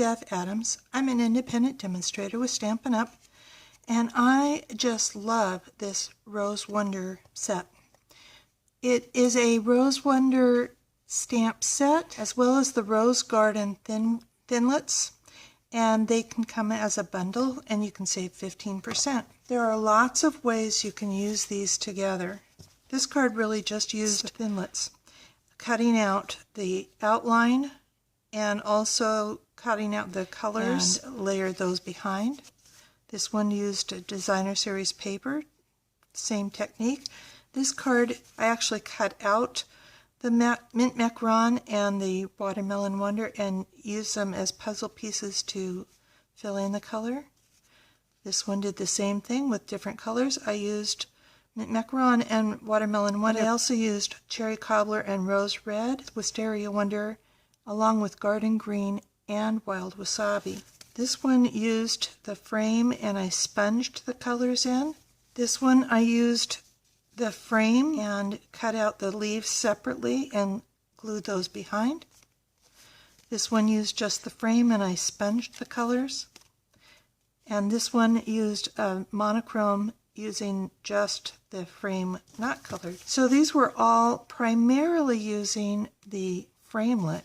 Beth Adams. I'm an independent demonstrator with Stampin' Up, and I just love this Rose Wonder set. It is a Rose Wonder stamp set as well as the Rose Garden thinlits, and they can come as a bundle and you can save 15%. There are lots of ways you can use these together. This card really just used thinlits, cutting out the outline and also cutting out the colors and layered those behind. This one used a designer series paper, same technique. This card I actually cut out the Mint Macaron and the Watermelon Wonder and used them as puzzle pieces to fill in the color. This one did the same thing with different colors. I used Mint Macaron and Watermelon Wonder. I also used Cherry Cobbler and Rose Red, Wisteria Wonder, along with Garden Green and Wild Wasabi. This one used the frame and I sponged the colors in. This one I used the frame and cut out the leaves separately and glued those behind. This one used just the frame and I sponged the colors. And this one used a monochrome using just the frame not colored. So these were all primarily using the framelit.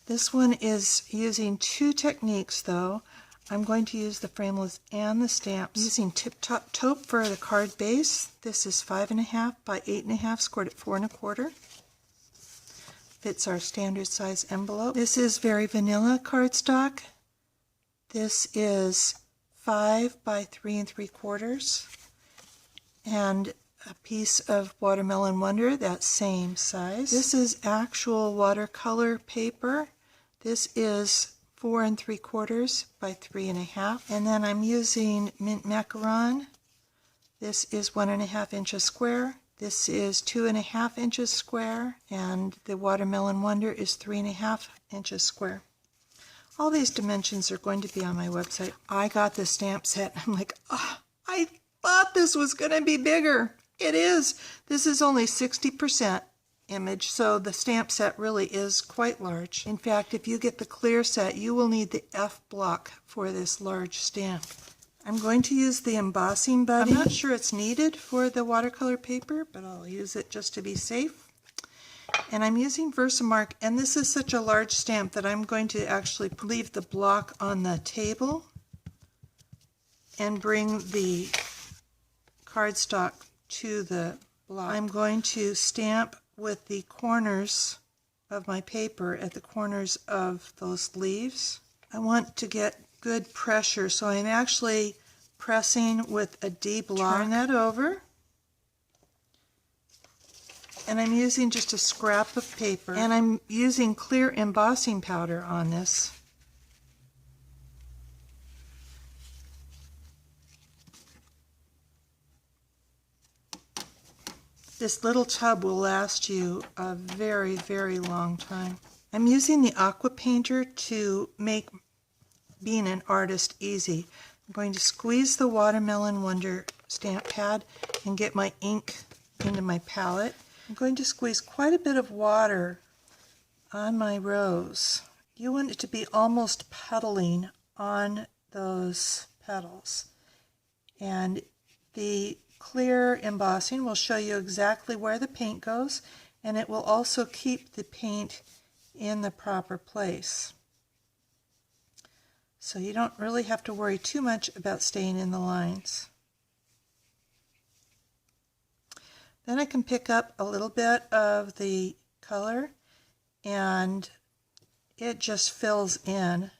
This one is using two techniques though. I'm going to use the framelits and the stamps. I'm using Tip Top Taupe for the card base. This is 5.5 by 8.5, scored at 4 1/4. Fits our standard size envelope. This is Very Vanilla cardstock. This is 5 by 3 3/4, and a piece of Watermelon Wonder, that same size. This is actual watercolor paper. This is 4 3/4 by 3 1/2, and then I'm using Mint Macaron. This is 1.5 inches square. This is 2.5 inches square, and the Watermelon Wonder is 3.5 inches square. All these dimensions are going to be on my website. I got this stamp set. I'm like, oh, I thought this was going to be bigger. It is. This is only 60% image, so the stamp set really is quite large. In fact, if you get the clear set, you will need the F block for this large stamp. I'm going to use the embossing buddy. I'm not sure it's needed for the watercolor paper, but I'll use it just to be safe. And I'm using Versamark, and this is such a large stamp that I'm going to actually leave the block on the table and bring the cardstock to the block. I'm going to stamp with the corners of my paper at the corners of those leaves. I want to get good pressure, so I'm actually pressing with a D block. Turn that over. And I'm using just a scrap of paper, and I'm using clear embossing powder on this. This little tub will last you a very, very long time. I'm using the Aqua Painter to make being an artist easy. I'm going to squeeze the Watermelon Wonder stamp pad and get my ink into my palette. I'm going to squeeze quite a bit of water on my rose. You want it to be almost puddling on those petals. And the clear embossing will show you exactly where the paint goes, and it will also keep the paint in the proper place. So you don't really have to worry too much about staying in the lines. Then I can pick up a little bit of the color and it just fills in.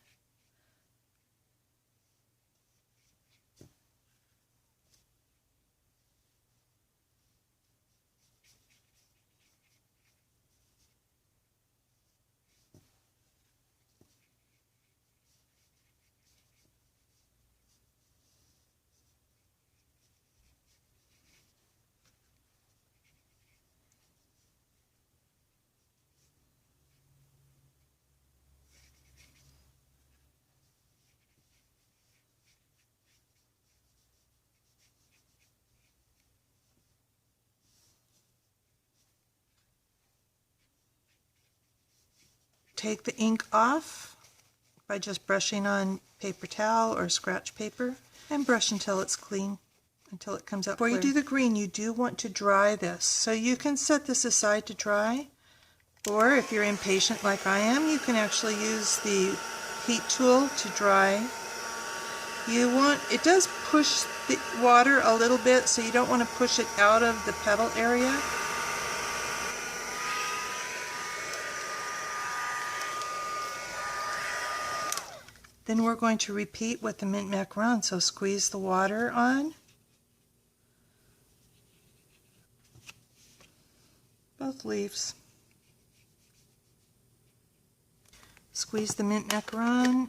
Take the ink off by just brushing on paper towel or scratch paper, and brush until it's clean, until it comes out clear. Before you do the green, you do want to dry this. So you can set this aside to dry, or if you're impatient like I am, you can actually use the heat tool to dry. It does push the water a little bit, so you don't want to push it out of the petal area. Then we're going to repeat with the mint macaron. So squeeze the water on both leaves. Squeeze the mint macaron.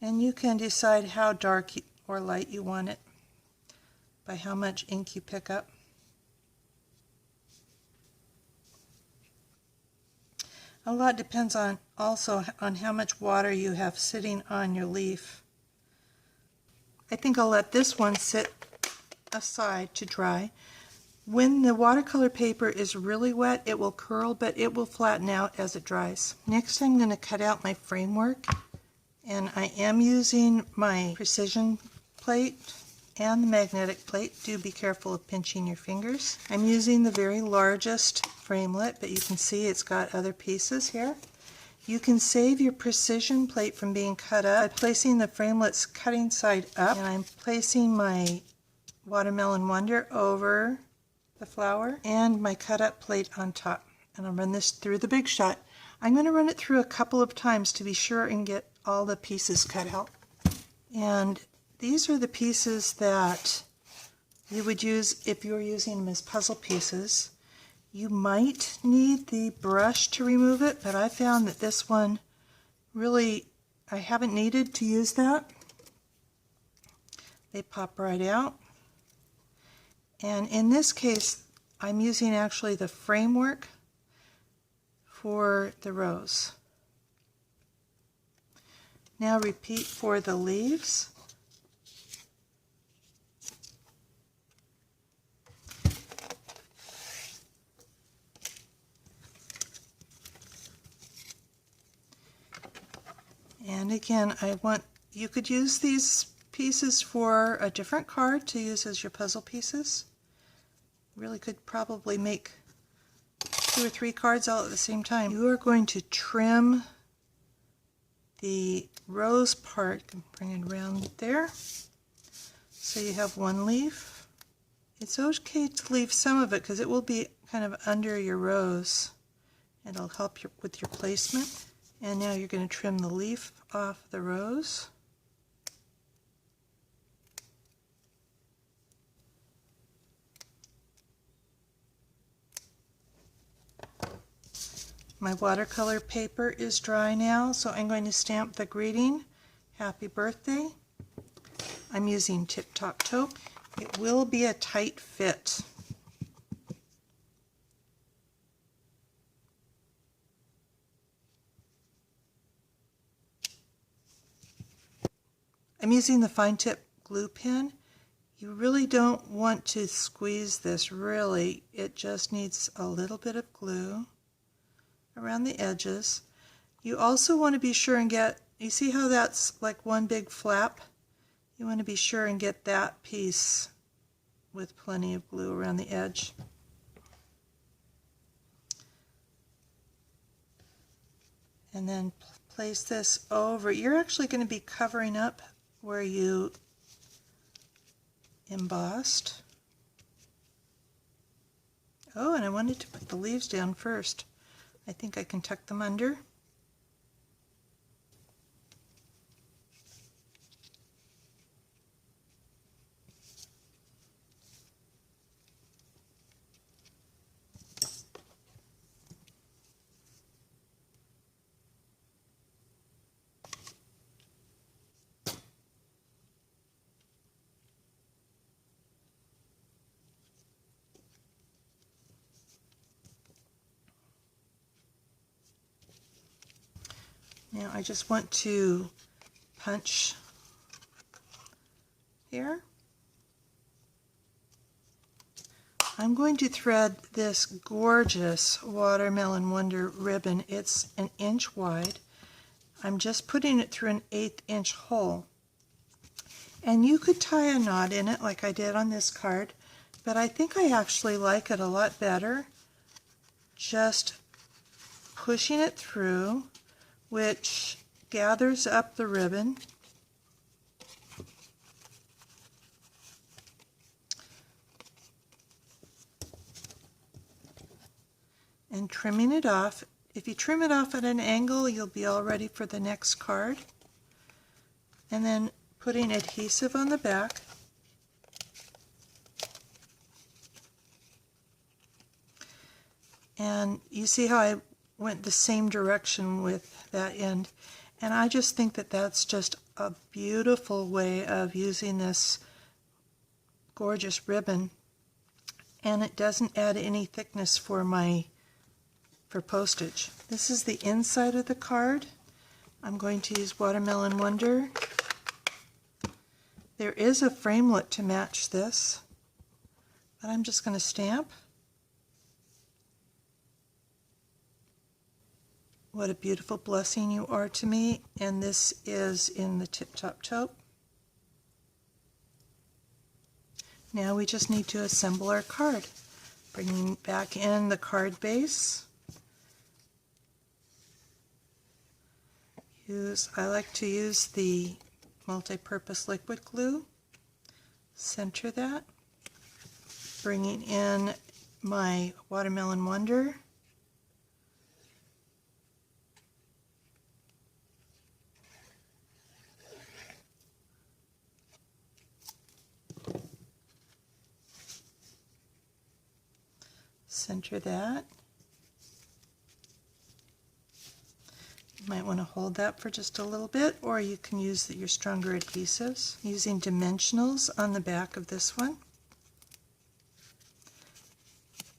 And you can decide how dark or light you want it by how much ink you pick up. A lot depends also on how much water you have sitting on your leaf. I think I'll let this one sit aside to dry. When the watercolor paper is really wet, it will curl, but it will flatten out as it dries. Next, I'm going to cut out my framework, and I am using my precision plate and the magnetic plate. Do be careful of pinching your fingers. I'm using the very largest framelit, but you can see it's got other pieces here. You can save your precision plate from being cut up by placing the framelit's cutting side up, and I'm placing my Watermelon Wonder over the flower and my cut up plate on top. And I'll run this through the Big Shot. I'm going to run it through a couple of times to be sure and get all the pieces cut out. And these are the pieces that you would use if you were using them as puzzle pieces. You might need the brush to remove it, but I found that this one really, I haven't needed to use that. They pop right out. And in this case, I'm using actually the framework for the rose. Now repeat for the leaves. And again, you could use these pieces for a different card to use as your puzzle pieces. Really could probably make 2 or 3 cards all at the same time. You are going to trim the rose part, bring it around there, so you have one leaf. It's okay to leave some of it because it will be kind of under your rose. It'll help with your placement. And now you're going to trim the leaf off the rose. My watercolor paper is dry now, so I'm going to stamp the greeting, Happy Birthday. I'm using Tip Top Taupe. It will be a tight fit. I'm using the fine tip glue pen. You really don't want to squeeze this, really. It just needs a little bit of glue around the edges. You also want to be sure and get, you see how that's like one big flap? You want to be sure and get that piece with plenty of glue around the edge. And then place this over. You're actually going to be covering up where you embossed. Oh, and I wanted to put the leaves down first. I think I can tuck them under. Now I just want to punch here. I'm going to thread this gorgeous Watermelon Wonder ribbon. It's an inch wide. I'm just putting it through an 1/8 inch hole. And you could tie a knot in it like I did on this card, but I think I actually like it a lot better just pushing it through, which gathers up the ribbon. And trimming it off. If you trim it off at an angle, you'll be all ready for the next card. And then putting adhesive on the back. And you see how I went the same direction with that end. And I just think that that's just a beautiful way of using this gorgeous ribbon. And it doesn't add any thickness for postage. This is the inside of the card. I'm going to use Watermelon Wonder. There is a framelit to match this, but I'm just going to stamp. What a beautiful blessing you are to me, and this is in the Tip Top Taupe. Now we just need to assemble our card. Bringing back in the card base. I like to use the multi-purpose liquid glue. Center that. Bringing in my Watermelon Wonder. Center that. You might want to hold that for just a little bit, or you can use your stronger adhesives. Using dimensionals on the back of this one.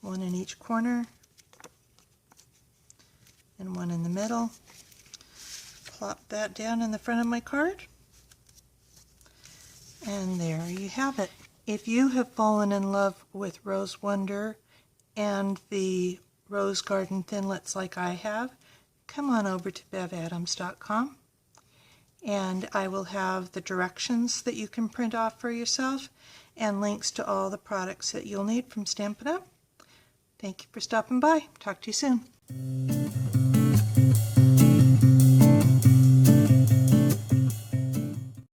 One in each corner and one in the middle. Plop that down in the front of my card. And there you have it. If you have fallen in love with Rose Wonder and the Rose Garden Thinlits like I have, come on over to bevadams.com and I will have the directions that you can print off for yourself and links to all the products that you'll need from Stampin' Up! Thank you for stopping by. Talk to you soon.